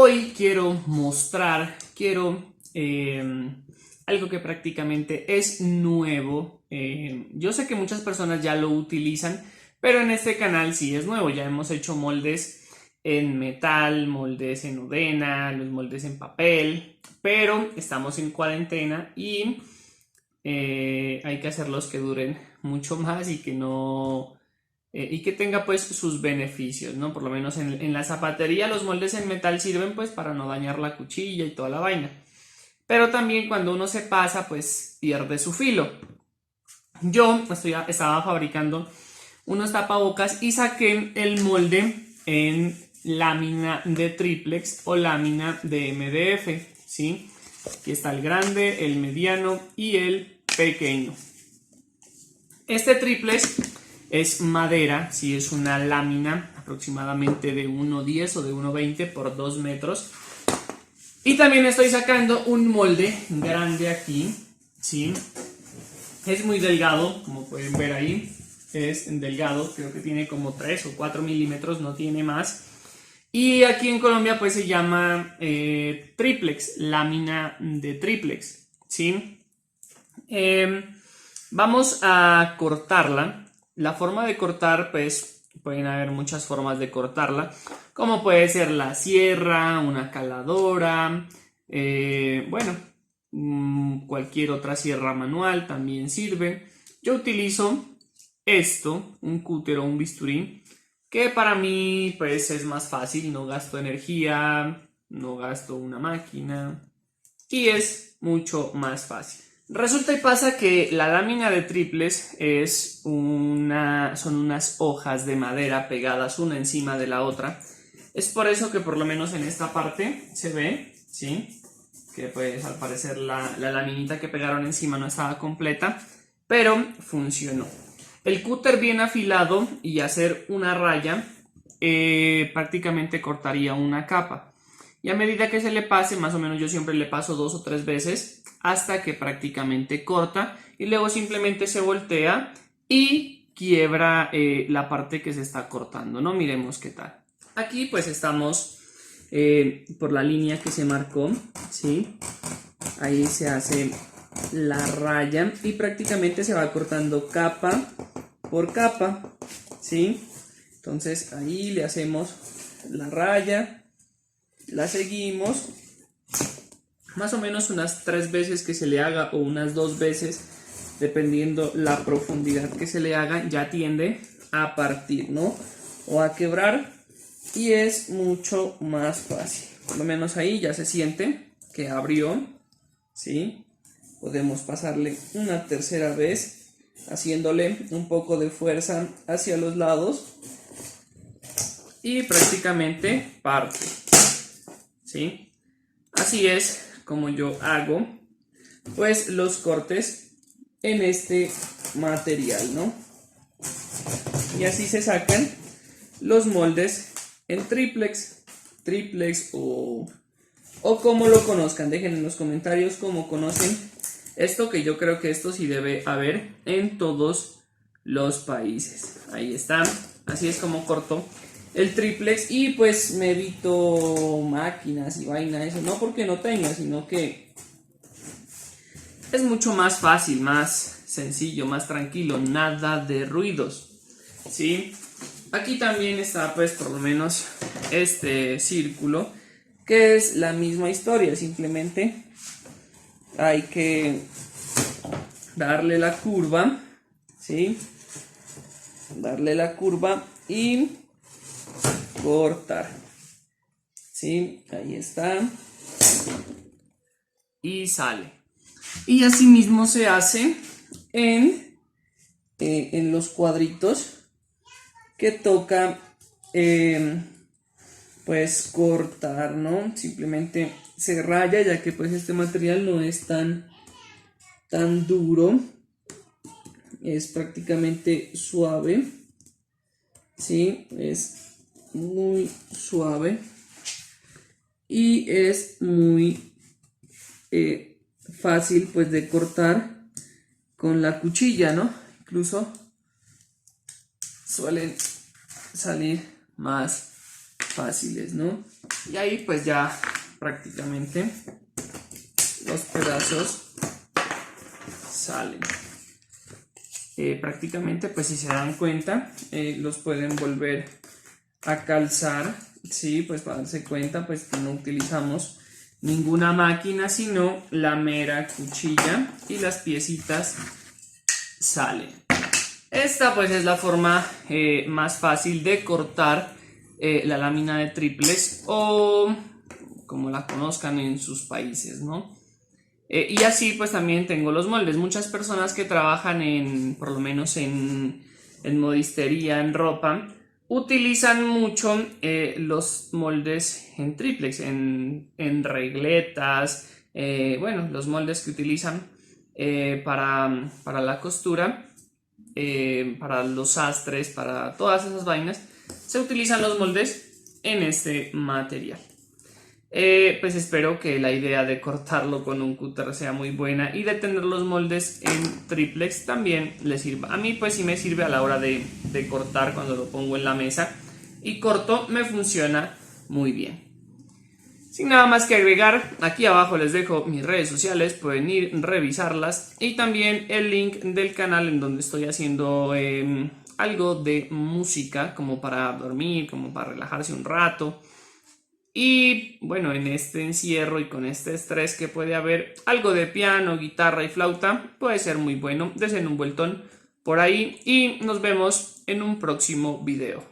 Hoy quiero mostrar, algo que prácticamente es nuevo. Yo sé que muchas personas ya lo utilizan, pero en este canal sí es nuevo. Ya hemos hecho moldes en metal, moldes en udena, los moldes en papel, pero estamos en cuarentena y hay que hacerlos que duren mucho más y que no y que tenga pues sus beneficios, ¿no? Por lo menos en la zapatería los moldes en metal sirven pues para no dañar la cuchilla y toda la vaina. Pero también cuando uno se pasa pues pierde su filo. Yo estaba fabricando unos tapabocas y saqué el molde en lámina de triplex o lámina de MDF, ¿sí? Aquí está el grande, el mediano y el pequeño. Este triplex es madera, sí, es una lámina aproximadamente de 1,10 o de 1,20 por 2 metros. Y también estoy sacando un molde grande aquí, ¿sí? Es muy delgado, como pueden ver ahí. Es delgado, creo que tiene como 3 o 4 milímetros, no tiene más. Y aquí en Colombia pues se llama triplex, lámina de triplex, ¿sí? Vamos a cortarla. La forma de cortar, pues pueden haber muchas formas de cortarla, como puede ser la sierra, una caladora, bueno, cualquier otra sierra manual también sirve. Yo utilizo esto, un cúter o un bisturí, que para mí pues es más fácil, no gasto energía, no gasto una máquina y es mucho más fácil. Resulta y pasa que la lámina de triples son unas hojas de madera pegadas una encima de la otra. Es por eso que por lo menos en esta parte se ve, ¿sí? Que pues al parecer la laminita que pegaron encima no estaba completa, pero funcionó. El cúter bien afilado y hacer una raya prácticamente cortaría una capa. Y a medida que se le pase, más o menos yo siempre le paso 2 o 3 veces hasta que prácticamente corta y luego simplemente se voltea y quiebra la parte que se está cortando, ¿no? Miremos qué tal. Aquí pues estamos por la línea que se marcó, ¿sí? Ahí se hace la raya y prácticamente se va cortando capa por capa, ¿sí? Entonces ahí le hacemos la raya. La seguimos más o menos unas 3 veces que se le haga o unas 2 veces, dependiendo la profundidad que se le haga, ya tiende a partir, ¿no? O a quebrar y es mucho más fácil. Por lo menos ahí ya se siente que abrió, ¿sí? Podemos pasarle una tercera vez haciéndole un poco de fuerza hacia los lados y prácticamente parte. ¿Sí? Así es como yo hago pues los cortes en este material, ¿no? Y así se sacan los moldes en triplex o como lo conozcan. Dejen en los comentarios cómo conocen esto, que yo creo que esto sí debe haber en todos los países. Ahí está, así es como corto el triplex y pues me evito máquinas y vaina, eso no porque no tenga, sino que es mucho más fácil, más sencillo, más tranquilo, nada de ruidos, ¿sí? Aquí también está pues por lo menos este círculo, que es la misma historia, simplemente hay que darle la curva, ¿sí? Darle la curva y cortar, ¿sí? Ahí está y sale. Y así mismo se hace en los cuadritos que toca pues cortar, ¿no? Simplemente se raya, ya que pues este material no es tan duro, es prácticamente suave, ¿sí? Es muy suave y es muy fácil pues de cortar con la cuchilla, ¿no? Incluso suelen salir más fáciles, ¿no? Y ahí pues ya prácticamente los pedazos salen. Prácticamente pues si se dan cuenta los pueden volver a calzar, sí, pues para darse cuenta pues que no utilizamos ninguna máquina sino la mera cuchilla y las piecitas salen. Esta pues es la forma más fácil de cortar la lámina de triplex o como la conozcan en sus países, ¿no? Y así pues también tengo los moldes. Muchas personas que trabajan por lo menos en modistería, en ropa, utilizan mucho los moldes en triplex, en regletas, bueno, los moldes que utilizan para la costura, para los sastres, para todas esas vainas, se utilizan los moldes en este material. Pues espero que la idea de cortarlo con un cúter sea muy buena y de tener los moldes en triplex también les sirva. A mí pues sí me sirve a la hora de cortar cuando lo pongo en la mesa y corto, me funciona muy bien. Sin nada más que agregar, aquí abajo les dejo mis redes sociales, pueden ir revisarlas y también el link del canal en donde estoy haciendo algo de música como para dormir, como para relajarse un rato. Y bueno, en este encierro y con este estrés que puede haber, algo de piano, guitarra y flauta puede ser muy bueno. Desen un vueltón por ahí y nos vemos en un próximo video.